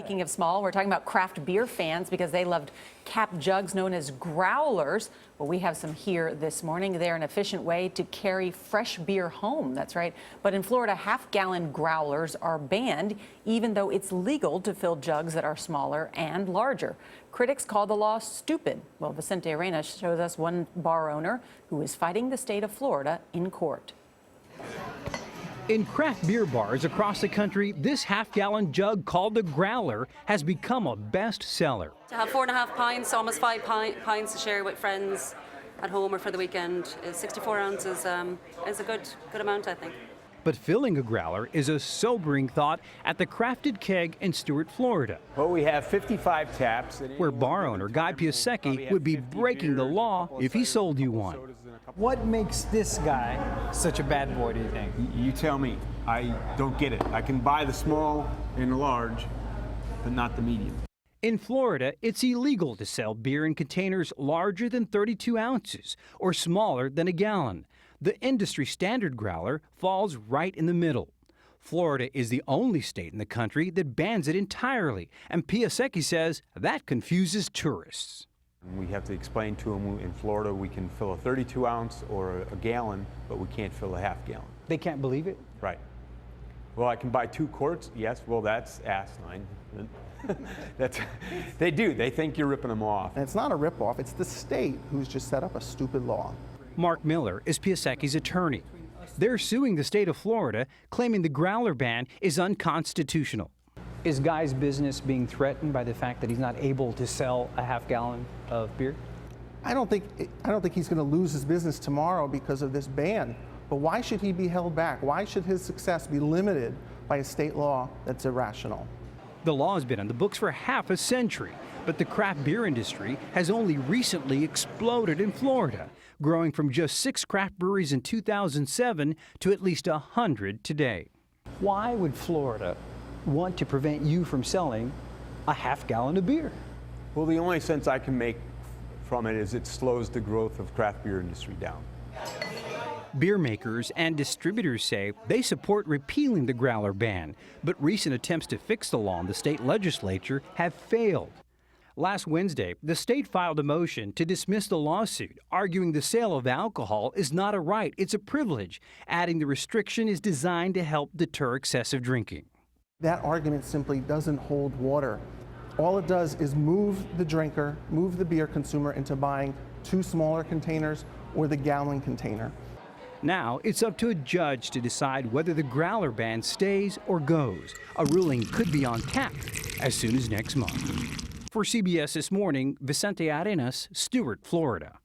Speaking of small, we're talking about craft beer fans because they loved cap jugs known as growlers. Well, we have some here this morning. They're an efficient way to carry fresh beer home. That's right. But in Florida, half-gallon growlers are banned, even though it's legal to fill jugs that are smaller and larger. Critics call the law stupid. Well, Vicente Arenas shows us one bar owner who is fighting the state of Florida in court. In craft beer bars across the country, this half-gallon jug called the growler has become a bestseller. To have 4.5 pints, almost 5 pints to share with friends at home or for the weekend, is 64 ounces is a good amount, I think. But filling a growler is a sobering thought at the Crafted Keg in Stuart, Florida. Well, we have 55 taps. Where bar owner Guy Piasecki would be breaking the law if he sold you one. What makes this guy such a bad boy, do you think? You tell me. I don't get it. I can buy the small and the large, but not the medium. In Florida, it's illegal to sell beer in containers larger than 32 ounces or smaller than a gallon. The industry standard growler falls right in the middle. Florida is the only state in the country that bans it entirely, and Piasecki says that confuses tourists. We have to explain to them in Florida we can fill a 32 ounce or a gallon, but we can't fill a half gallon. They can't believe it? Right. Well, I can buy 2 quarts. Yes, well, that's asinine. They do. They think you're ripping them off. And it's not a rip-off. It's the state who's just set up a stupid law. Mark Miller is Piasecki's attorney. They're suing the state of Florida, claiming the growler ban is unconstitutional. Is Guy's business being threatened by the fact that he's not able to sell a half gallon of beer? I don't think he's going to lose his business tomorrow because of this ban. But why should he be held back? Why should his success be limited by a state law that's irrational? The law has been on the books for half a century, but the craft beer industry has only recently exploded in Florida, growing from just 6 craft breweries in 2007 to at least 100 today. Why would Florida want to prevent you from selling a half gallon of beer? Well, the only sense I can make from it is it slows the growth of craft beer industry down. Beer makers and distributors say they support repealing the growler ban, but recent attempts to fix the law in the state legislature have failed. Last Wednesday, the state filed a motion to dismiss the lawsuit, arguing the sale of alcohol is not a right, it's a privilege, adding the restriction is designed to help deter excessive drinking. That argument simply doesn't hold water. All it does is move the drinker, move the beer consumer into buying 2 smaller containers or the gallon container. Now it's up to a judge to decide whether the growler ban stays or goes. A ruling could be on tap as soon as next month. For CBS This Morning, Vicente Arenas, Stuart, Florida.